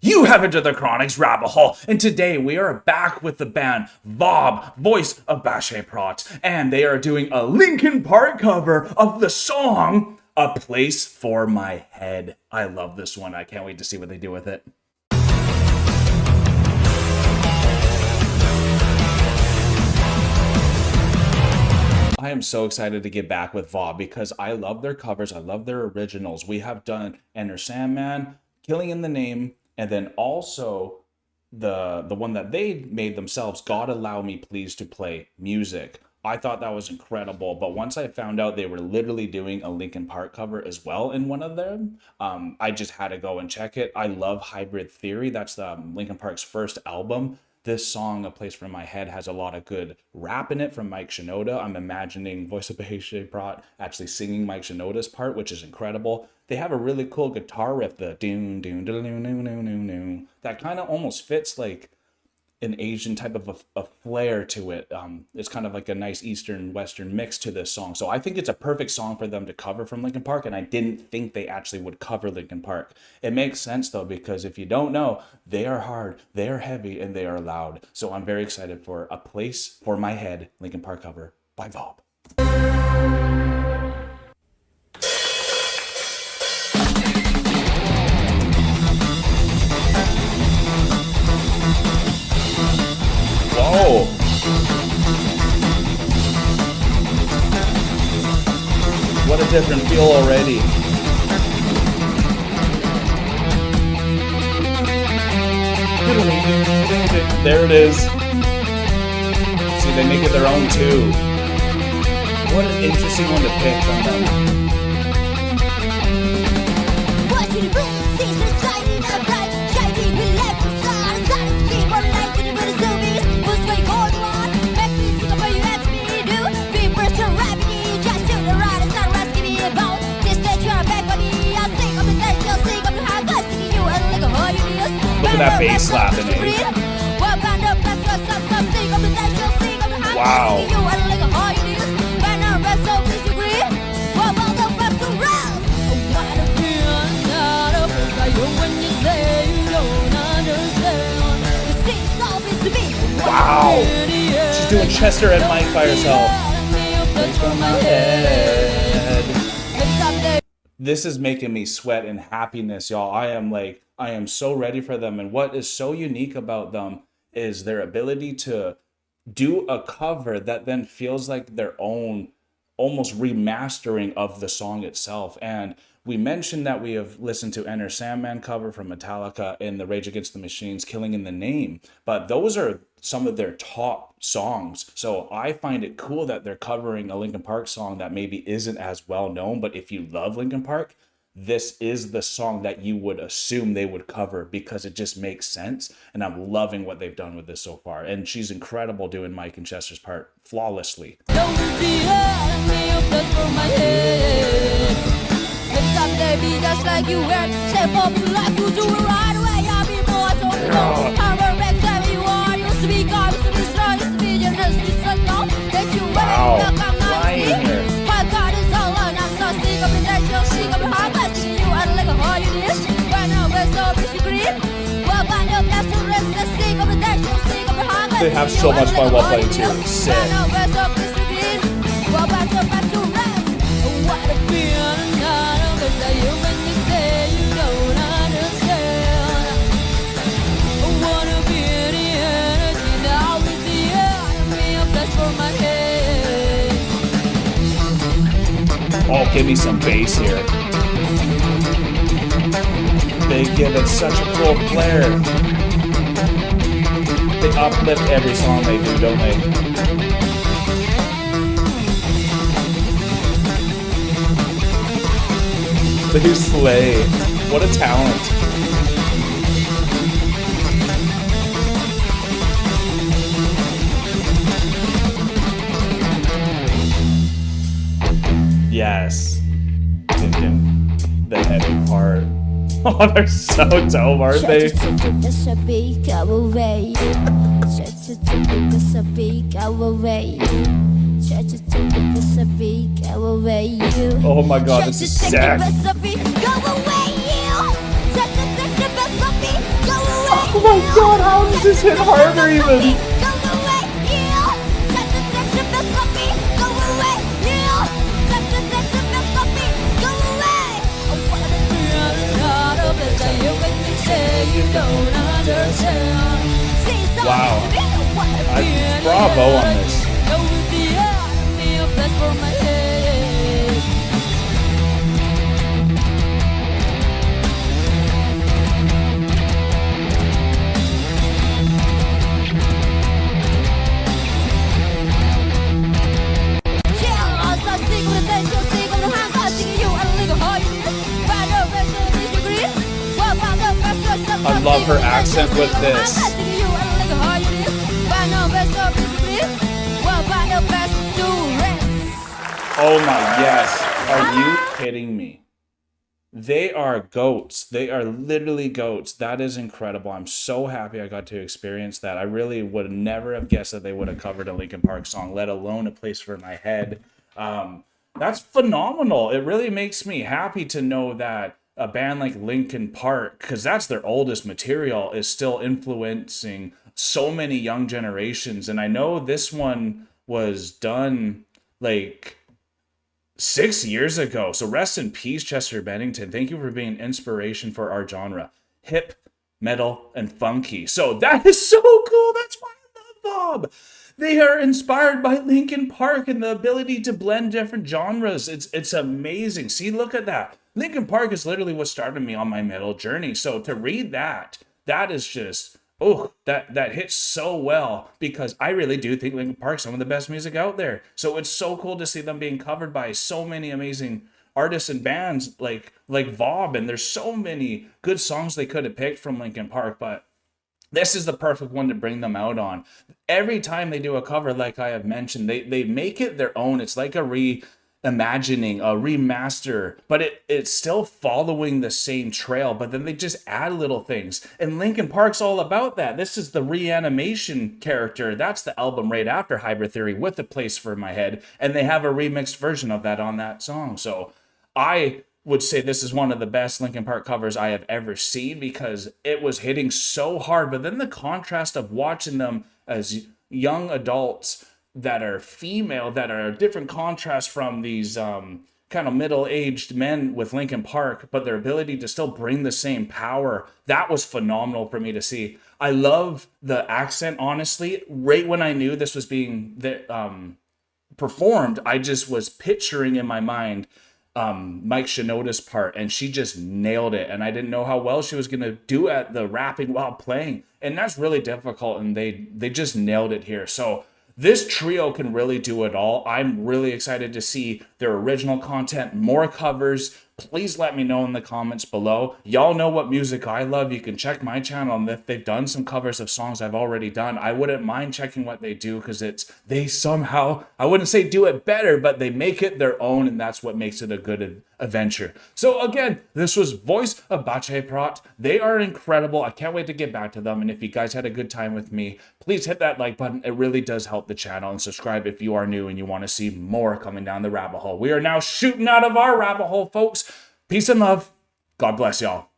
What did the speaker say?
You have entered the Chronic's rabbit hole, and today we are back with the band VoB, voice of Baceprot, and they are doing a Linkin Park cover of the song A Place for My Head. I love this one. I can't wait to see what they do with it. I am so excited to get back with VoB because I love their covers. I love their originals. We have done Enter Sandman, Killing in the Name, and then also the one that they made themselves, God Allow Me Please to Play Music. I thought that was incredible, but once I found out they were literally doing a Linkin Park cover as well in one of them, I just had to go and check it. I love Hybrid Theory. That's Linkin Park's first album. This song, A Place for My Head, has a lot of good rap in it from Mike Shinoda. I'm imagining voice of Baceprot actually singing Mike Shinoda's part, which is incredible. They have a really cool guitar riff, the doon doon doon doon doon doon doon. That kind of almost fits like an Asian type of a flair to it. It's kind of like a nice Eastern Western mix to this song. So I think it's a perfect song for them to cover from Linkin Park, and I didn't think they actually would cover Linkin Park. It makes sense though, because if you don't know, they are hard, they are heavy, and they are loud. So I'm very excited for A Place for My Head Linkin Park cover by VoB. Oh! What a different feel already. There it is. See, they make it their own too. What an interesting one to pick from them. Look at that bass slapping it. Wow. Wow. She's doing Chester and Mike by herself. This is making me sweat in happiness, y'all. I am so ready for them. And what is so unique about them is their ability to do a cover that then feels like their own almost remastering of the song itself. And we mentioned that we have listened to Enter Sandman cover from Metallica and the Rage Against the Machine's Killing in the Name, but those are some of their top songs. So I find it cool that they're covering a Linkin Park song that maybe isn't as well known, but if you love Linkin Park, this is the song that you would assume they would cover because it just makes sense. And I'm loving what they've done with this so far. And she's incredible doing Mike and Chester's part flawlessly. Wow, flying here. They have so much fun while playing too. Sick. Oh, give me some bass here. They give it such a cool flair. They uplift every song they do, don't they? They slay. What a talent. Yes. The heavy part. Oh, they're so dope, aren't they? Oh my god, this is sick. Oh my god, how does this hit harder even? Wow. Bravo on this. I love her accent with this. Oh my, yes. Are you kidding me? They are goats. They are literally goats. That is incredible. I'm so happy I got to experience that. I really would never have guessed that they would have covered a Linkin Park song, let alone A Place for My Head. That's phenomenal. It really makes me happy to know that a band like Linkin Park, because that's their oldest material, is still influencing so many young generations. And I know this one was done like 6 years ago. So rest in peace, Chester Bennington. Thank you for being inspiration for our genre. Hip, metal, and funky. So that is so cool. That's why I love VoB. They are inspired by Linkin Park and the ability to blend different genres. It's amazing. See, look at that. Linkin Park is literally what started me on my metal journey. So to read that is just, oh, that hits so well, because I really do think Linkin Park's some of the best music out there. So it's so cool to see them being covered by so many amazing artists and bands like VoB, and there's so many good songs they could have picked from Linkin Park, but this is the perfect one to bring them out on. Every time they do a cover, like I have mentioned, they make it their own. It's like a reimagining, a remaster, but it's still following the same trail, but then they just add little things. And Linkin Park's all about that. This is the Reanimation character. That's the album right after Hybrid Theory with A Place for My Head, and they have a remixed version of that on that song. So I would say this is one of the best Linkin Park covers I have ever seen, because it was hitting so hard, but then the contrast of watching them as young adults that are female, that are a different contrast from these kind of middle-aged men with Linkin Park, but their ability to still bring the same power, that was phenomenal for me to see. I love the accent, honestly. Right when I knew this was being performed, I just was picturing in my mind Mike Shinoda's part, and she just nailed it, and I didn't know how well she was going to do at the rapping while playing, and that's really difficult, and they just nailed it here. So this trio can really do it all. I'm really excited to see their original content, more covers. Please let me know in the comments below. Y'all know what music I love. You can check my channel, and if they've done some covers of songs I've already done, I wouldn't mind checking what they do, because they somehow, I wouldn't say do it better, but they make it their own, and that's what makes it a good adventure. So again, this was Voice of Baceprot. They are incredible. I can't wait to get back to them, and if you guys had a good time with me, please hit that like button. It really does help the channel, and subscribe if you are new and you want to see more coming down the rabbit hole. We are now shooting out of our rabbit hole, folks. Peace and love. God bless y'all.